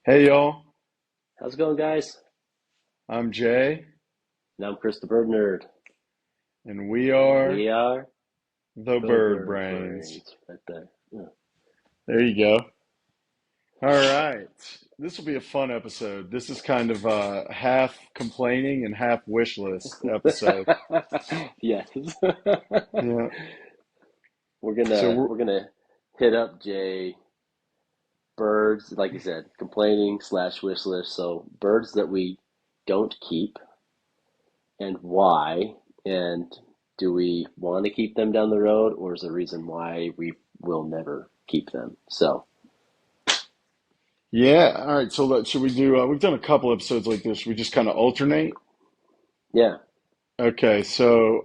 Hey y'all, How's it going, guys? I'm Jay, And I'm Chris the Bird Nerd. and we And are we are the the Bird Bird Brains. Brains right there. Yeah. There you go. All right, this will be a fun episode. This is kind of a half complaining and half wish list episode. Yes. Yeah. we're So gonna we're, we're gonna hit up Jay birds, like you said, complaining slash wish list. So birds that we don't keep and why, and do we want to keep them down the road, or is there a reason why we will never keep them? So yeah. All right. So should we do? We've done a couple episodes like this. We just kind of alternate. yeah. Okay. So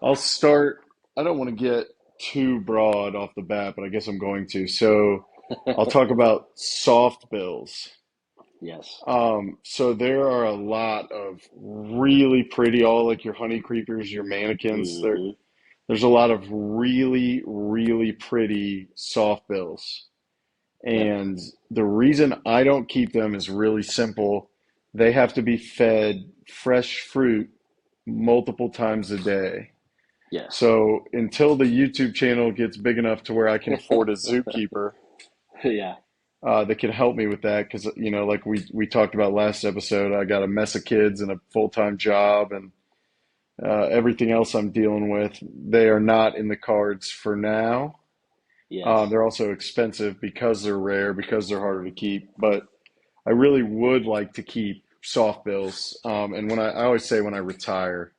I'll start. I don't want to get too broad off the bat, but I guess I'm going to. So I'll talk about soft bills. Yes. So there are a lot of really pretty, all like your honey creepers, your mannequins. Hmm. There's a lot of really, really pretty soft bills. Yep. And the reason I don't keep them is really simple. They have to be fed fresh fruit multiple times a day. Yes. So until the YouTube channel gets big enough to where I can afford a zookeeper, Yeah. that can help me with that because like we talked about last episode, I got a mess of kids and a full-time job and everything else I'm dealing with. They are not in the cards for now. Yes. They're also expensive because they're rare, because they're harder to keep. But I really would like to keep soft bills. And I always say when I retire,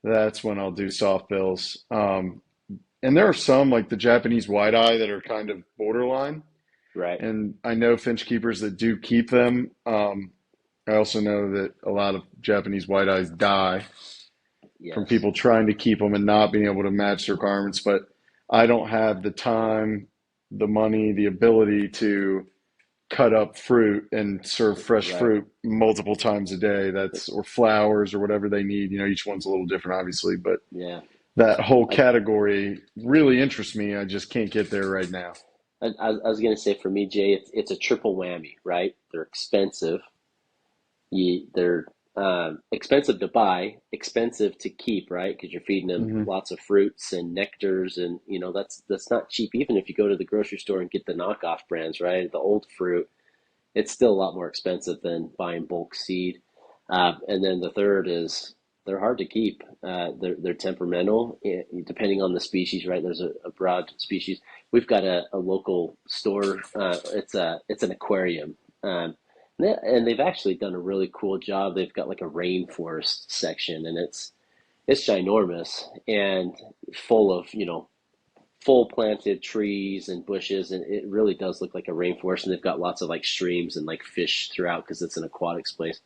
that's when I'll do soft bills. And there are some like the Japanese white eye that are kind of borderline. Right. And I know finch keepers that do keep them. I also know that a lot of Japanese white eyes die from Yes. people trying to keep them and not being able to match the requirements. But I don't have the time, the money, the ability to cut up fruit and serve fresh Right. fruit multiple times a day. That's or flowers or whatever they need. Each one's a little different, obviously, but Yeah. that whole I, category really interests me. I just can't get there right now. I was gonna say for me, Jay, it's a triple whammy, right? They're expensive. They're expensive to buy, expensive to keep, right? Because you're feeding them Hmm. lots of fruits and nectars, and that's not cheap. Even if you go to the grocery store and get the knockoff brands, right? The old fruit, it's still a lot more expensive than buying bulk seed. And then the third is they're hard to keep. They're temperamental, depending on the species, right? There's a broad species. We've got a local store. It's an aquarium, and they've actually done a really cool job. They've got like a rainforest section, and it's ginormous and full of full planted trees and bushes, and it really does look like a rainforest. And they've got lots of like streams and like fish throughout because it's an aquatics place.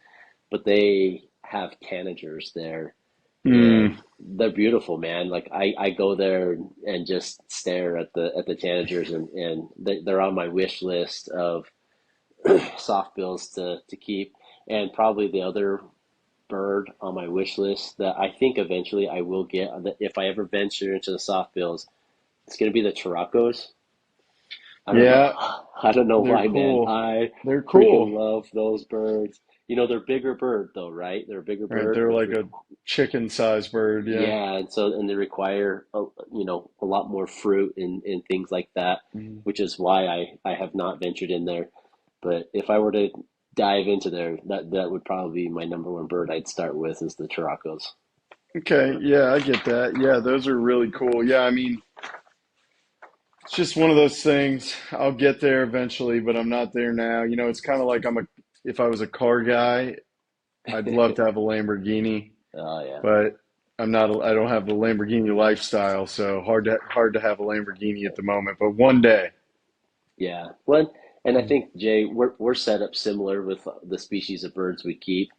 But they have tanagers there, Mm, and they're beautiful, man. Like I go there and just stare at the tanagers, and they're on my wish list of soft bills to keep. And probably the other bird on my wish list that I think eventually I will get if I ever venture into the soft bills, it's gonna be the Turacos. I don't know. yeah, I don't know they're why, man. cool. I They're freaking cool. love those birds. They're a bigger bird though, right? They're a bigger Right, bird, they're which like a chicken-sized bird. Yeah. yeah, and they require a lot more fruit and things like that, Mhm. which is why I have not ventured in there. But if I were to dive into there, that would probably be my number one bird I'd start with is the Turacos. Okay, yeah, I get that. Yeah, those are really cool. Yeah, I mean, it's just one of those things. I'll get there eventually, but I'm not there now. It's kind of like if I was a car guy, I'd love to have a Lamborghini, Oh yeah. but I don't have the Lamborghini lifestyle, so hard to have a Lamborghini at the moment, but one day. Yeah. Well, and I think Jay, we're set up similar with the species of birds we keep.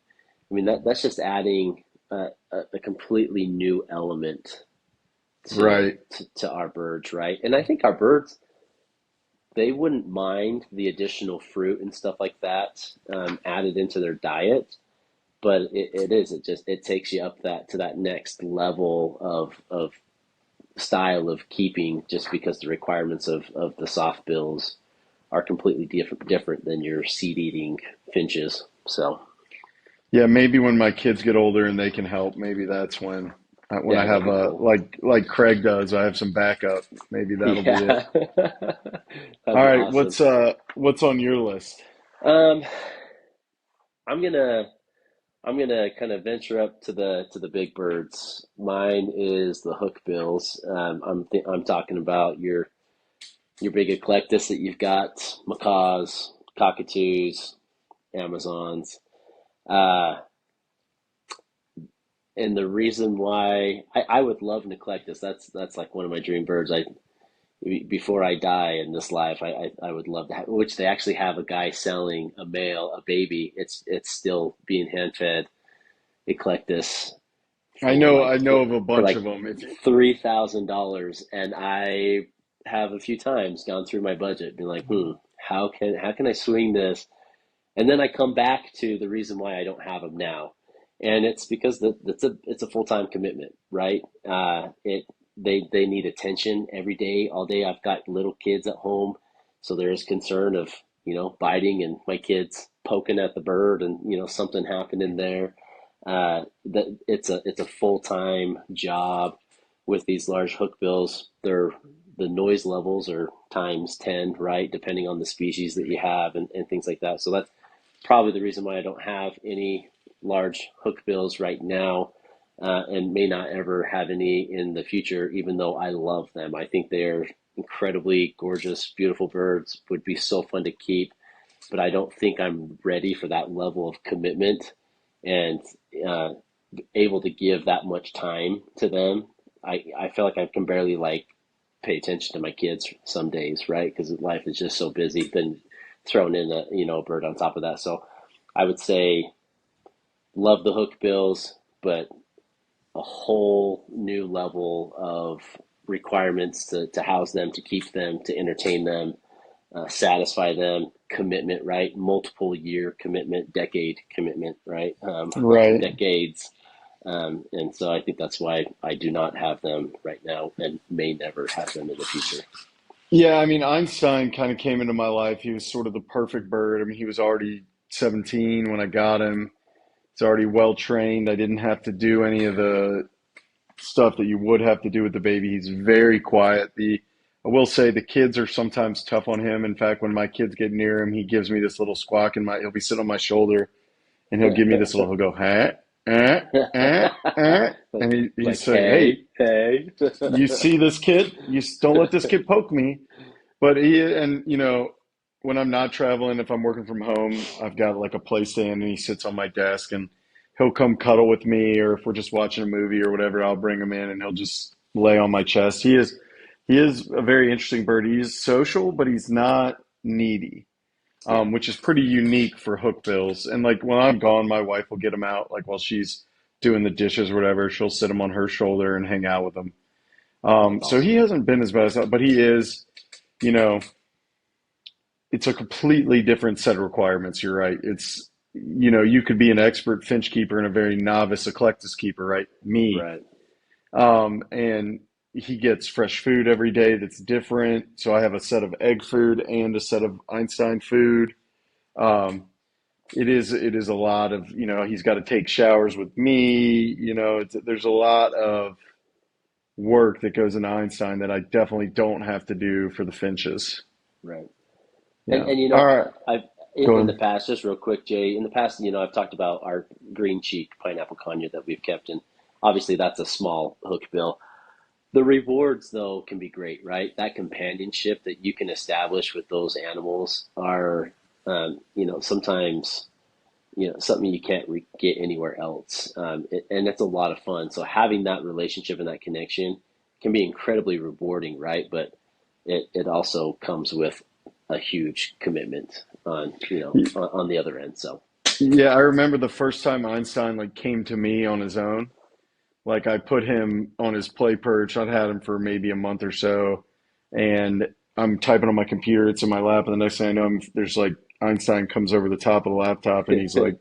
I mean that's just adding a completely new element Right. to our birds, right? And I think our birds they wouldn't mind the additional fruit and stuff like that added into their diet, but it takes you up that to that next level of style of keeping just because the requirements of the soft bills are completely different than your seed eating finches. So Yeah, maybe when my kids get older and they can help, maybe that's when I yeah, that'd have be a cool. like Craig does, I have some backup. Maybe that'll be it. Yeah, that'd All be right, awesome. what's on your list? Um, I'm gonna I'm gonna kind of venture up to the big birds. Mine is the hookbills. I'm talking about your big eclectus that you've got: macaws, cockatoos, Amazons. Uh, and the reason why I would love an eclectus, that's like one of my dream birds. I before I die in this life, I would love to have, which they actually have a guy selling a male, a baby. It's still being hand fed eclectus for I know of a for bunch like of them. If $3,000, and I have a few times gone through my budget, been like, how can I swing this? And then I come back to the reason why I don't have them now, and it's because it's a full time commitment, right? It they need attention every day, all day. I've got little kids at home, so there's concern of biting and my kids poking at the bird and something happening there. That it's a full time job with these large hookbills. The noise levels are times 10, right? Depending on the species that you have and things like that. So that's probably the reason why I don't have any large hookbills right now, and may not ever have any in the future, even though I love them. I think they're incredibly gorgeous, beautiful birds, would be so fun to keep, but I don't think I'm ready for that level of commitment and uh, able to give that much time to them. I feel like I can barely like pay attention to my kids some days, right? Because life is just so busy. Then thrown in a a bird on top of that. So I would say love the hook bills, but a whole new level of requirements to house them, to keep them, to entertain them, satisfy them, commitment, right? Multiple year commitment, decade commitment, right? right. Decades. And so I think that's why I do not have them right now and may never have them in the future. Yeah, I mean Einstein kind of came into my life. He was sort of the perfect bird. I mean, he was already 17 when I got him. He's already well trained. I didn't have to do any of the stuff that you would have to do with the baby. He's very quiet. The I will say the kids are sometimes tough on him. In fact, when my kids get near him, he gives me this little squawk and my he'll be sitting on my shoulder and he'll give me this little he'll go, and he's Like, saying, "Hey, hey, hey. you see this kid? Don't let this kid poke me." But when I'm not traveling, if I'm working from home, I've got like a play stand and he sits on my desk and he'll come cuddle with me, or if we're just watching a movie or whatever, I'll bring him in and he'll just lay on my chest. He is a very interesting bird. He's social, but he's not needy, Yeah. which is pretty unique for hookbills. And like when I'm gone, my wife will get him out, like while she's doing the dishes or whatever. She'll sit him on her shoulder and hang out with him. That's So he awesome. hasn't been as bad as that, but he is, you know, it's a completely different set of requirements. You're right. You could be an expert finch keeper and a very novice eclectus keeper, right? Me. Right. And he gets fresh food every day that's different. So I have a set of egg food and a set of Einstein food. Um, it is a lot of, he's got to take showers with me. There's a lot of work that goes into Einstein that I definitely don't have to do for the finches. Right. Yeah. And All right. I've Go in the on. past, just real quick, Jay, in the past, I've talked about our green cheek pineapple conure that we've kept, and obviously that's a small hook bill. The rewards, though, can be great, right? That companionship that you can establish with those animals are, sometimes, something you can't get anywhere else. And it's a lot of fun. So having that relationship and that connection can be incredibly rewarding, right? But it also comes with a huge commitment on the other end. So, Yeah, I remember the first time Einstein like came to me on his own. Like I put him on his play perch. I'd had him for maybe a month or so, and I'm typing on my computer. It's in my lap, and the next thing I know, there's like Einstein comes over the top of the laptop, and he's like,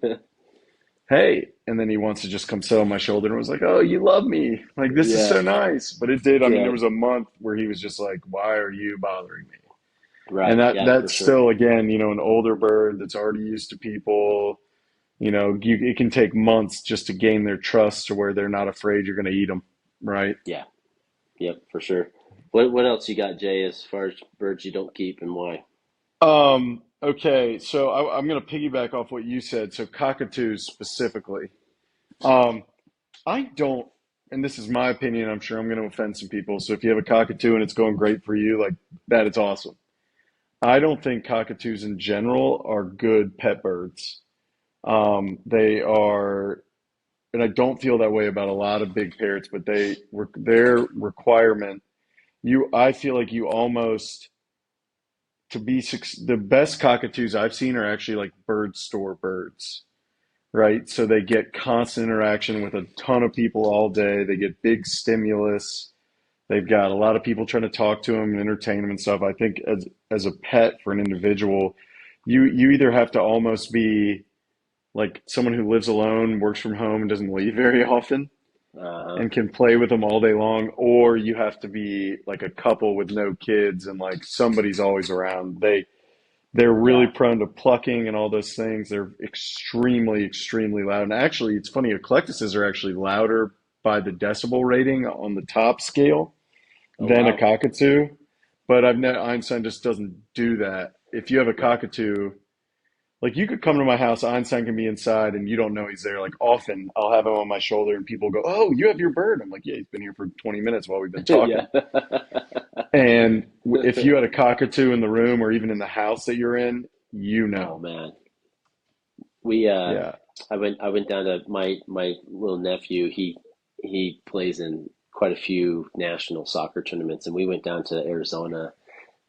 "Hey," and then he wants to just come sit on my shoulder, and I was like, "Oh, you love me? Like this is yeah, so nice." But it did. I mean, there yeah, was a month where he was just like, "Why are you bothering me?" And Right. Yeah, for that's sure. still, again, an older bird that's already used to people. It can take months just to gain their trust to where they're not afraid you're going to eat them, right? Yeah. Yep, for sure. What else you got, Jay, as far as birds you don't keep and why? Okay, so I'm going to piggyback off what you said. So cockatoos specifically. Um, I don't, and this is my opinion, I'm sure I'm going to offend some people. So if you have a cockatoo and it's going great for you, like that, it's awesome. I don't think cockatoos in general are good pet birds. They are, and I don't feel that way about a lot of big parrots, but their requirement, I feel like you almost, the best cockatoos I've seen are actually like bird store birds, right? So they get constant interaction with a ton of people all day. They get big stimulus. They've got a lot of people trying to talk to them and entertain them and stuff. I think as a pet for an individual, you either have to almost be like someone who lives alone, works from home, and doesn't leave very often, Uh-huh. and can play with them all day long, or you have to be like a couple with no kids and like somebody's always around. They're really Yeah. prone to plucking and all those things. They're extremely, extremely loud. And actually, it's funny, eclectuses are actually louder by the decibel rating on the top scale Oh, than a wow. cockatoo. But I've met Einstein just doesn't do that. If you have a Right. cockatoo, like you could come to my house, Einstein can be inside, and you don't know he's there. Like often, I'll have him on my shoulder, and people go, "Oh, you have your bird." I'm like, "Yeah, he's been here for 20 minutes while we've been Yeah. talking." And if you had a cockatoo in the room or even in the house that you're in, you Oh know. man. We Yeah. I went down to my little nephew. He plays in quite a few national soccer tournaments, and we went down to Arizona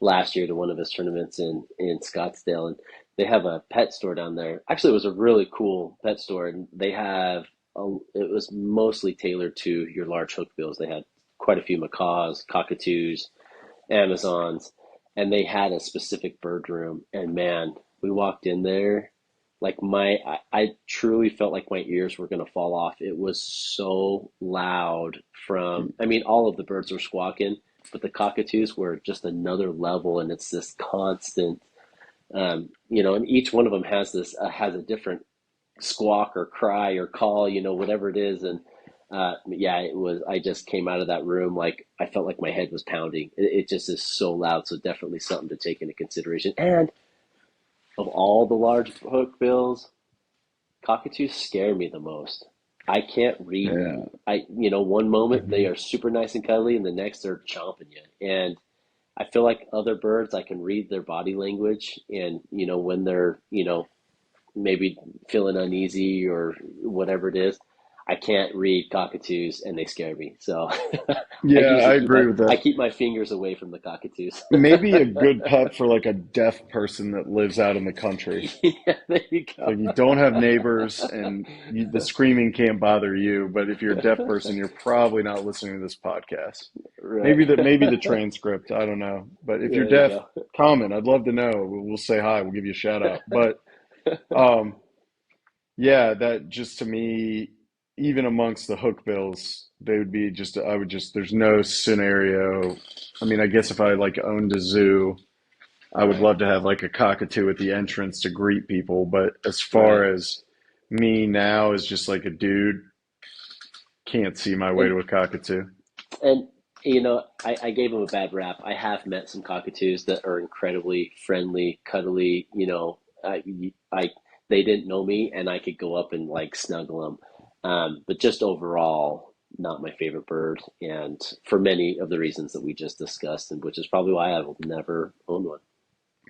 last year to one of his tournaments in Scottsdale, and they have a pet store down there. Actually, it was a really cool pet store, and it was mostly tailored to your large hookbills. They had quite a few macaws, cockatoos, Amazons, and they had a specific bird room. And man, we walked in there, like I truly felt like my ears were gonna fall off. It was so loud I mean, all of the birds were squawking, but the cockatoos were just another level, and it's this constant, and each one of them has a different squawk or cry or call, whatever it is. And yeah, it was, I just came out of that room like I felt like my head was pounding. It just is so loud. So definitely something to take into consideration. And of all the large hook bills, cockatoos scare me the most. I can't read them. Yeah. One moment they Mhm. are super nice and cuddly, and the next they're chomping you. And I feel like other birds, I can read their body language, and when they're maybe feeling uneasy or whatever it is. I can't read cockatoos and they scare me. So I Yeah, I usually keep agree my with I that. keep my fingers away from the cockatoos. Maybe a good pet for like a deaf person that lives out in the country. Yeah, there you So go. you don't have neighbors and the screaming can't bother you. But if you're a deaf person, you're probably not listening to this podcast. Right. Maybe the transcript. I don't know. But if you're There you deaf, go. comment. I'd love to know. We'll say hi. We'll give you a shout out. But um, yeah, that just to me, even amongst the hook bills, they would be just. I would just. There's no scenario. I mean, I guess if I like owned a zoo, I would Right. love to have like a cockatoo at the entrance to greet people. But as far Right. as me now as just like a dude, can't see my way And to a cockatoo. and I gave them a bad rap. I have met some cockatoos that are incredibly friendly, cuddly. I they didn't know me, and I could go up and like snuggle them. But just overall, not my favorite bird, and for many of the reasons that we just discussed, and which is probably why I will never own one.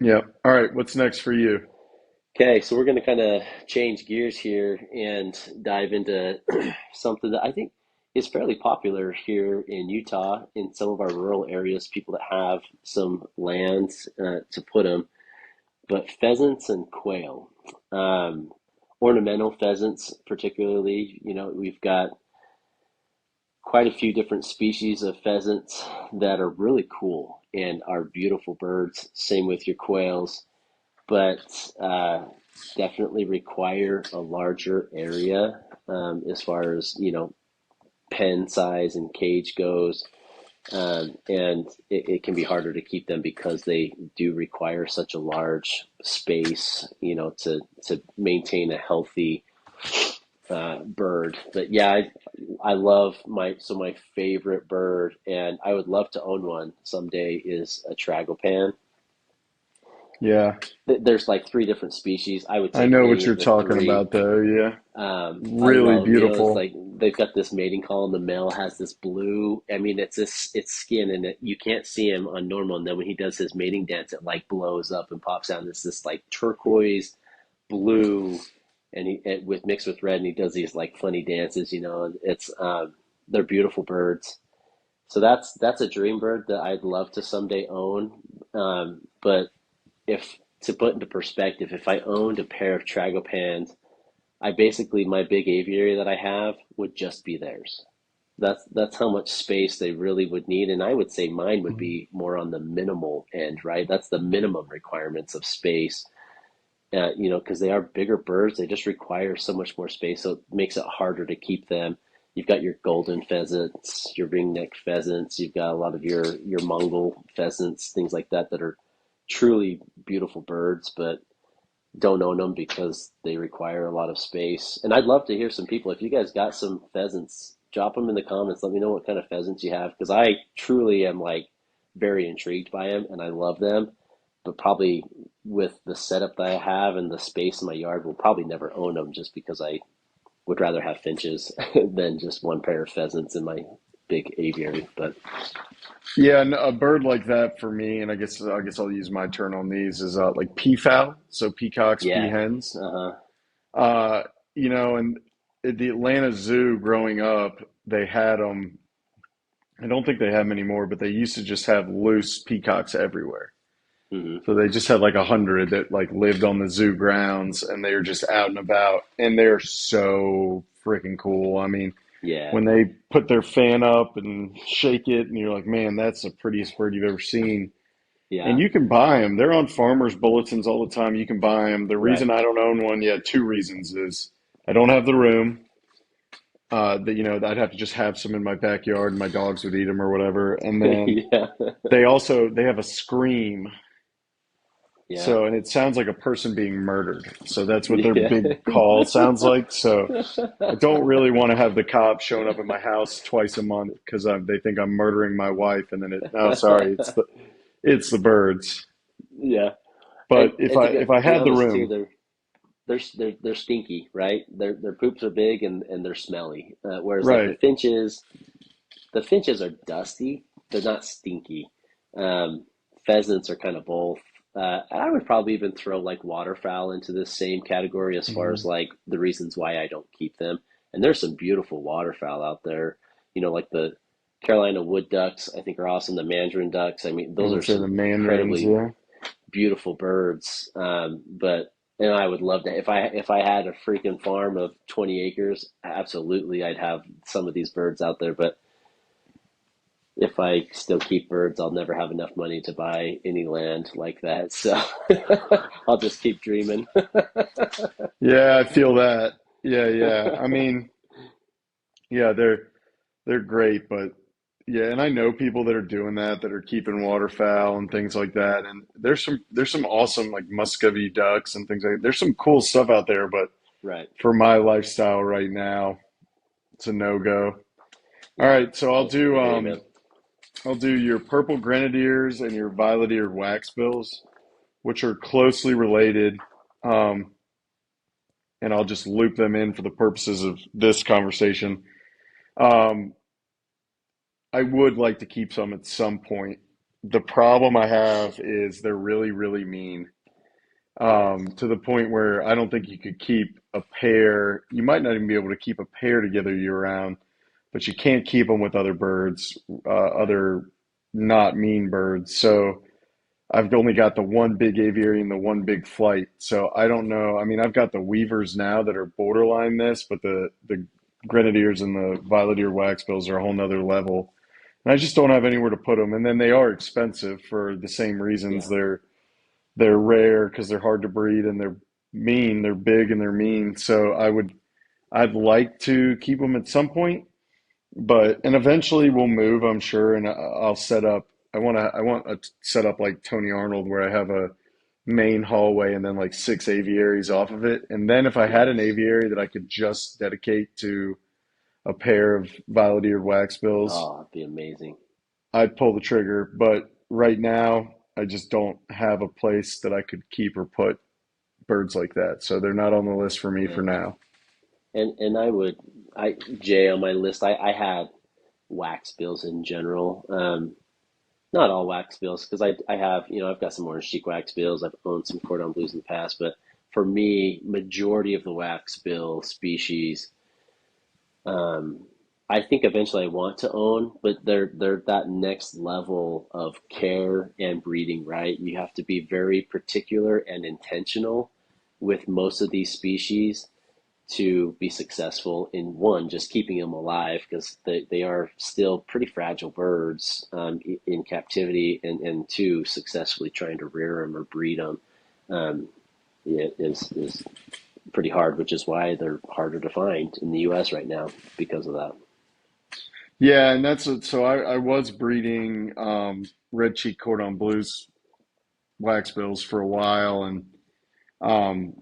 Yeah. All right. What's next for you? Okay, so we're going to kind of change gears here and dive into something that I think is fairly popular here in Utah, in some of our rural areas, people that have some land to put them, but pheasants and quail. Um, Ornamental pheasants, particularly, we've got quite a few different species of pheasants that are really cool and are beautiful birds. Same with your quails, but definitely require a larger area as far as pen size and cage goes. And it can be harder to keep them because they do require such a large space, to maintain a healthy bird. But yeah, I love my favorite bird, and I would love to own one someday, is a tragopan. Yeah, There's like three different species. I would I take know any what you're of the talking three. about there. Yeah, I really love, it's beautiful. like they've got this mating call, and the male has this blue. I mean, it's skin, and you can't see him on normal. And then when he does his mating dance, it like blows up and pops out. And it's this like turquoise blue, and with mixed with red, and he does these like funny dances. And they're beautiful birds. So that's a dream bird that I'd love to someday own. But if to put into perspective, if I owned a pair of tragopans, I basically, my big aviary that I have would just be theirs. That's how much space they really would need, and I would say mine would Mhm. be more on the minimal end, right? That's the minimum requirements of space, because they are bigger birds. They just require so much more space, so it makes it harder to keep them. You've got your golden pheasants, your ring-necked pheasants. You've got a lot of your Mongol pheasants, things like that, that are truly beautiful birds, but don't own them because they require a lot of space. And I'd love to hear some people. If you guys got some pheasants, drop them in the comments. Let me know what kind of pheasants you have, because I truly am like very intrigued by them and I love them. But probably with the setup that I have and the space in my yard, will probably never own them, just because I would rather have finches than just one pair of pheasants in my big aviary. But Yeah, and a bird like that for me, and I guess I'll use my turn on these is like peafowl, so peacocks, yeah, peahens. uh-huh. Uh, and at the Atlanta Zoo growing up, they had them. I don't think they have them anymore, but they used to just have loose peacocks everywhere. Hmm. So they just had like 100 that like lived on the zoo grounds, and they were just out and about, and they're so freaking cool. I mean, Yeah, when they put their fan up and shake it, and you're like, man, that's the prettiest bird you've ever seen. And yeah, you can buy them. They're on farmers bulletins all the time. You can buy them. The right. reason I don't own one yet, two reasons is I don't have the room. That I'd have to just have some in my backyard, and my dogs would eat them or whatever. And then Yeah, they have a scream. yeah, So, and it sounds like a person being murdered. So that's what their yeah. big call sounds like. So I don't really want to have the cops showing up at my house twice a month because they think I'm murdering my wife. And then no, sorry, it's the birds. Yeah, But if and I to if I be had the honest too, room, they're stinky, right? Their poops are big, and they're smelly. Whereas like right? the finches are dusty. They're not stinky. Um, Pheasants are kind of both. I would probably even throw like waterfowl into this same category as far as Mhm. like the reasons why I don't keep them. And there's some beautiful waterfowl out there. Like the Carolina wood ducks, I think are awesome. The mandarin ducks. I mean, I those would are say the some mandarins, incredibly yeah. beautiful birds. But and I would love to, if I had a freaking farm of 20 acres, absolutely I'd have some of these birds out there. But if I still keep birds, I'll never have enough money to buy any land like that. So I'll just keep dreaming. Yeah, I feel that. Yeah, yeah. I mean, yeah, they're great, but yeah, and I know people that are doing that are keeping waterfowl and things like that. And there's some awesome like Muscovy ducks and things like that. There's some cool stuff out there, but Right. for my lifestyle right now, it's a no-go. All Yeah. right, so I hear you, man. I'll do your purple grenadiers and your violet-eared waxbills, which are closely related. Um, and I'll just loop them in for the purposes of this conversation. Um, I would like to keep some at some point. The problem I have is they're really, really mean, to the point where I don't think you could keep a pair. You might not even be able to keep a pair together year round, but you can't keep them with other birds, other not mean birds. So I've only got the one big aviary and the one big flight. So I don't know. I mean, I've got the weavers now that are borderline this, but the grenadiers and the violet ear waxbills are a whole nother level. And I just don't have anywhere to put them. And then they are expensive for the same reasons. Yeah. They're rare because they're hard to breed and they're mean. They're big and they're mean. So I'd like to keep them at some point. but and eventually we'll move, I'm sure, and I'll set up. I want to set up like Tony Arnold, where I have a main hallway and then like six aviaries off of it. And then if I had an Nice. aviary that I could just dedicate to a pair of violet-eared waxbills, Oh, it'd be amazing. I'd pull the trigger. But right now, I just don't have a place that I could keep or put birds like that. So they're not on the list for me Yeah. for now. And I Jay on my list. I had wax bills in general. Not all wax bills because I have I've got some orange cheek wax bills. I've owned some cordon blues in the past, but for me, majority of the wax bill species, um, I think eventually I want to own, but they're that next level of care and breeding, right? You have to be very particular and intentional with most of these species to be successful in one, just keeping them alive because they are still pretty fragile birds in captivity, and two, successfully trying to rear them or breed them is pretty hard, which is why they're harder to find in the U.S. right now because of that. Yeah, and so I was breeding red cheek cordon blues waxbills for a while, and um,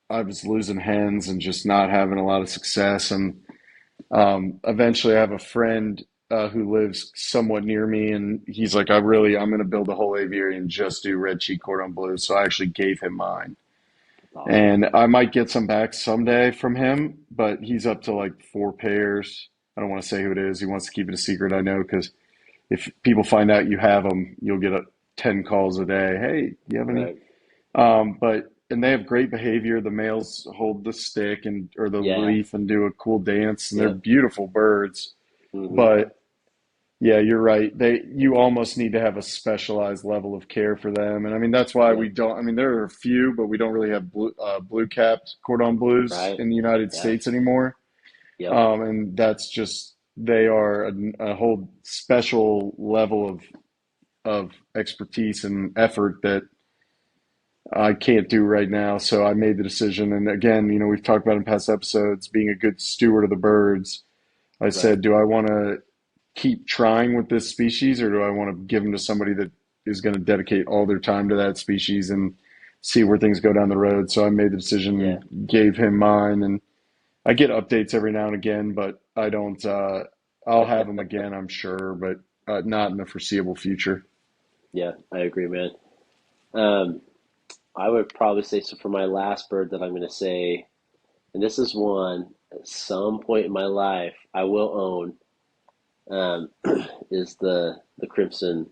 I was losing hens and just not having a lot of success. And eventually, I have a friend who lives somewhat near me, and he's like, I'm going to build a whole aviary and just do red cheek cordon blues. So I actually gave him mine. That's awesome. And I might get some back someday from him, but he's up to like four pairs. I don't want to say who it is. He wants to keep it a secret, I know, because if people find out you have them, you'll get 10 calls a day. Hey, do you have any? Right. But and they have great behavior. The males hold the stick and or the Yeah. leaf and do a cool dance, and they're Yep. beautiful birds. Hmm. But yeah, you're right. You almost need to have a specialized level of care for them, and I mean that's why we Yep. don't. I mean there are a few, but we don't really have blue capped cordon blues Right. in the United Yeah. States anymore. Yep. And that's just they are a whole special level of expertise and effort that I can't do right now. So I made the decision. And again, we've talked about in past episodes being a good steward of the birds. I Right. said, do I want to keep trying with this species or do I want to give them to somebody that is going to dedicate all their time to that species and see where things go down the road? So I made the decision Yeah. and gave him mine. And I get updates every now and again, but I don't, I'll have them again, I'm sure, but not in the foreseeable future. Yeah. I agree, man. Um, I would probably say so for my last bird that I'm going to say, and this is one at some point in my life I will own, is the crimson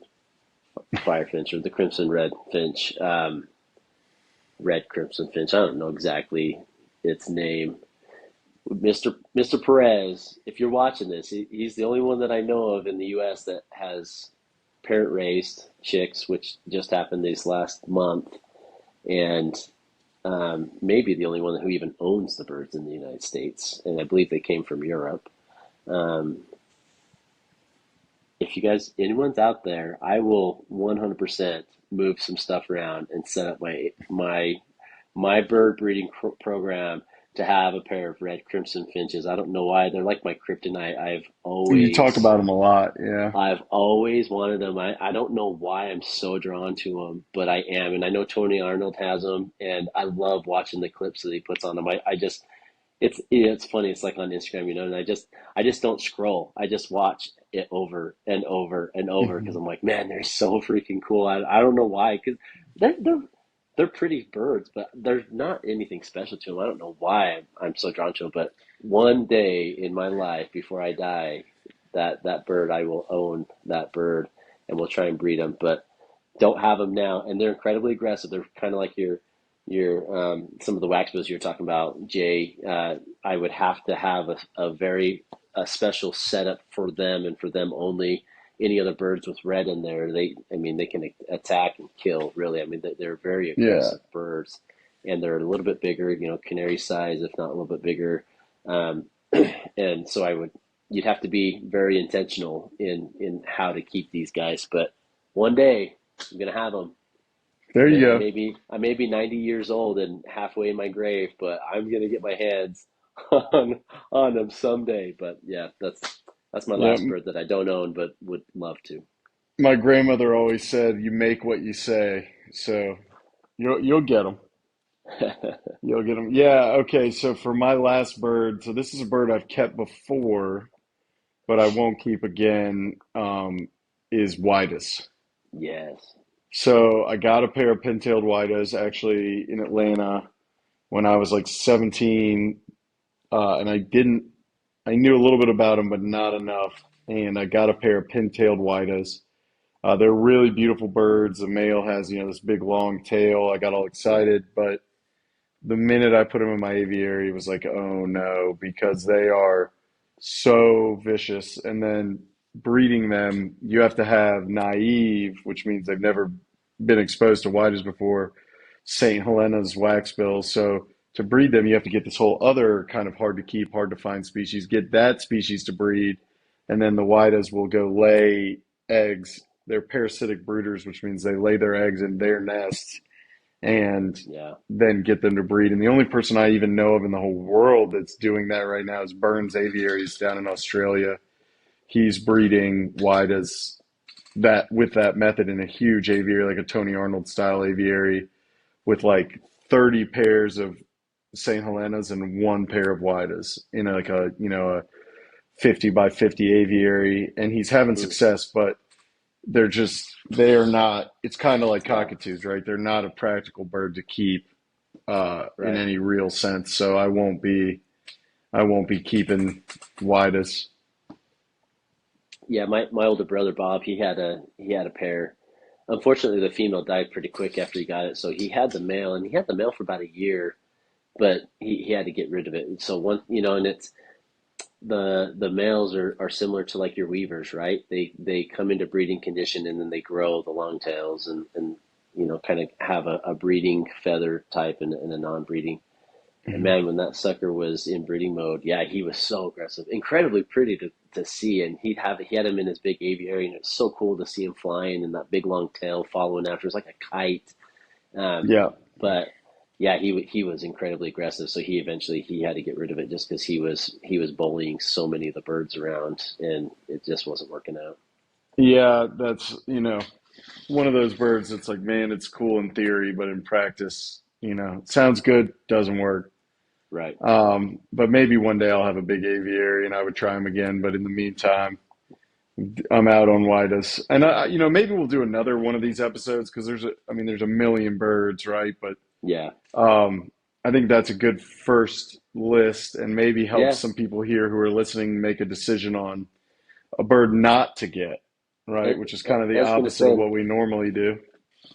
firefinch or the crimson red finch, red crimson finch. I don't know exactly its name. Mr. Perez, if you're watching this, he's the only one that I know of in the U.S. that has parent raised chicks, which just happened this last month, and maybe the only one who even owns the birds in the United States, and I believe they came from Europe. Um, if you guys, anyone's out there, I will 100% move some stuff around and set up my bird breeding program to have a pair of red crimson finches. I don't know why they're like my kryptonite. You talk about them a lot. Yeah. I've always wanted them. I don't know why I'm so drawn to them, but I am. And I know Tony Arnold has them, and I love watching the clips that he puts on them. I just it's funny. It's like on Instagram, and I just don't scroll. I just watch it over and over and over because Mhm. I'm like, man, they're so freaking cool. I don't know why because they're pretty birds, but there's not anything special to them. I don't know why I'm so drawn to them, but one day in my life before I die, that bird I will own that bird and we'll try and breed them. But don't have them now, and they're incredibly aggressive. They're kind of like your some of the wax bills you're talking about, Jay. I would have to have a very a special setup for them and for them only. Any other birds with red in there, I mean, they can attack and kill. Really, I mean, they're very Yeah. aggressive birds, and they're a little bit bigger, canary size, if not a little bit bigger. Um, and so you'd have to be very intentional in how to keep these guys. But one day, I'm gonna have them. There you go. I may be 90 years old and halfway in my grave, but I'm gonna get my hands on on them someday. But yeah, That's my Yeah, last bird that I don't own, but would love to. my grandmother always said, "You make what you say." So you'll get them. You'll get them. Yeah. Okay. So for my last bird, so this is a bird I've kept before, but I won't keep again. Is Whitus. Yes. So I got a pair of pin-tailed Whitus actually in Atlanta when I was like 17, and I knew a little bit about them, but not enough. And I got a pair of pin-tailed Whitus. They're really beautiful birds. The male has, this big long tail. I got all excited, but the minute I put them in my aviary, it was like, oh no, because they are so vicious. And then breeding them, you have to have naive, which means they've never been exposed to whiters before, St. Helena's waxbill. So to breed them, you have to get this whole other kind of hard to keep, hard to find species, get that species to breed, and then the whites will go lay eggs. They're parasitic brooders, which means they lay their eggs in their nests and Yeah. then get them to breed. And the only person I even know of in the whole world that's doing that right now is Burns Aviaries down in Australia. He's breeding whites that with that method in a huge aviary, like a Tony Arnold style aviary, with like 30 pairs of St. Helena's and one pair of whites in like a 50 by 50 aviary, and he's having Mm, success, but they are not. It's kind of like yeah. cockatoos, right? They're not a practical bird to keep in Right. any real sense. So I won't be keeping Whitus. Yeah. My older brother Bob, he had a pair. Unfortunately, the female died pretty quick after he got it, so he had the male, and he had the male for about a year, but he had to get rid of it. And so and it's the males are similar to like your weavers, right? They come into breeding condition and then they grow the long tails and kind of have a breeding feather type and a non-breeding. And Mhm. man, when that sucker was in breeding mode, yeah, he was so aggressive, incredibly pretty to see. And he had him in his big aviary, and it was so cool to see him flying and that big long tail following after. It was like a kite. Um, Yeah, but yeah, he was incredibly aggressive. So he had to get rid of it just because he was bullying so many of the birds around, and it just wasn't working out. yeah. That's one of those birds that's like, man, it's cool in theory, but in practice, it sounds good, doesn't work. Right. But maybe one day I'll have a big aviary and I would try them again. But in the meantime, I'm out on Whitus. And maybe we'll do another one of these episodes because there's a million birds, right? But Yeah. Um, I think that's a good first list and maybe helps Yeah. some people here who are listening make a decision on a bird not to get, right? And Which is kind of I the was gonna opposite of say, what we normally do.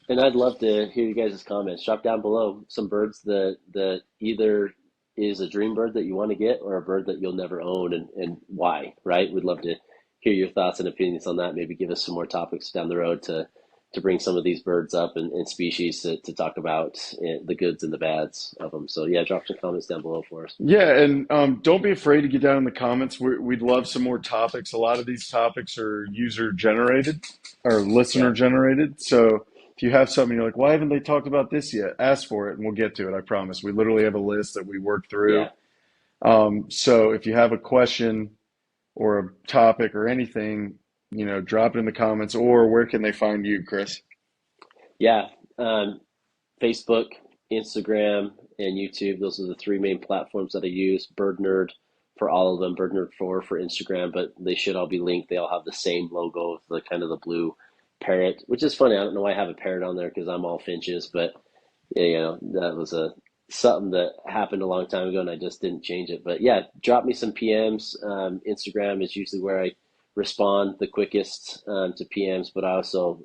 and I'd love to hear you guys' comments. Drop down below some birds that either is a dream bird that you want to get or a bird that you'll never own and why, right? We'd love to hear your thoughts and opinions on that. Maybe give us some more topics down the road to bring some of these birds up and species to talk about the goods and the bads of them. So yeah, drop some comments down below for us. Yeah, and don't be afraid to get down in the comments. We'd love some more topics. A lot of these topics are user generated or listener Yeah, generated. So if you have something you're like, why haven't they talked about this yet? Ask for it and we'll get to it. I promise. We literally have a list that we work through. yeah, So if you have a question or a topic or anything, drop it in the comments or where can they find you, Chris? yeah. Facebook, Instagram, and YouTube. Those are the three main platforms that I use. Bird Nerd for all of them. Bird Nerd 4 for Instagram, but they should all be linked. They all have the same logo, the kind of the blue parrot, which is funny. I don't know why I have a parrot on there because I'm all finches, but yeah, that was a something that happened a long time ago, and I just didn't change it. But yeah, drop me some PMs. Instagram is usually where I respond the quickest to PMs, but I also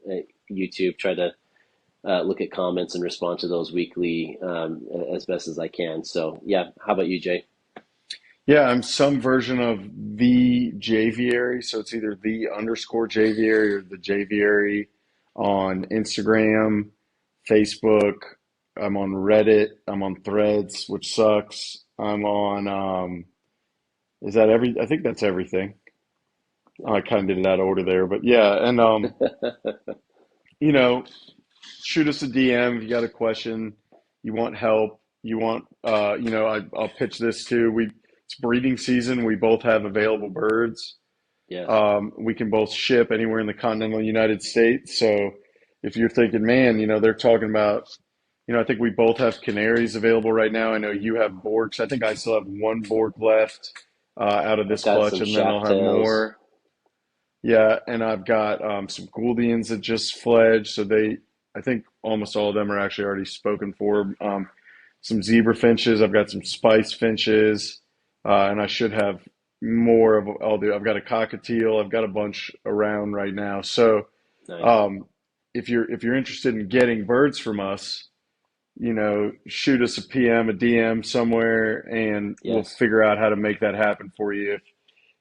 YouTube try to look at comments and respond to those weekly as best as I can. So yeah, how about you, Jay? Yeah, I'm some version of the Javiary. So it's either the underscore Javiary or the Javiary on Instagram, Facebook. I'm on Reddit. I'm on Threads, which sucks. I'm on, is that I think that's everything. I kind of did it out of order there, but yeah. And, you know, shoot us a DM if you got a question, you want help, you want, I'll pitch this too. It's breeding season. We both have available birds. Yes. We can both ship anywhere in the continental United States. So if you're thinking, man, they're talking about, I think we both have canaries available right now. I know you have Borks. I think I still have one Bork left out of I've this got clutch, some and then shack I'll have tails. more. Yeah, and I've got some Gouldians that just fledged. So I think almost all of them are actually already spoken for. Some zebra finches. I've got some spice finches, and I should have more of. I'll do. I've got a cockatiel. I've got a bunch around right now. So, Nice. um, if you're interested in getting birds from us, shoot us a PM, a DM somewhere, and we'll Yes. figure out how to make that happen for you.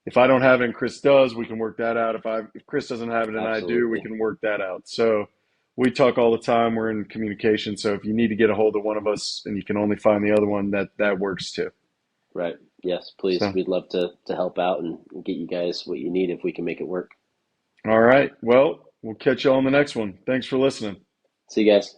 If I don't have it and Chris does, we can work that out. If Chris doesn't have it and I do, we Absolutely. can work that out. So we talk all the time. We're in communication. So if you need to get a hold of one of us and you can only find the other one, that works too. Right. Yes, please. So We'd love to help out and get you guys what you need if we can make it work. all right. Well, we'll catch you all on the next one. Thanks for listening. See you guys.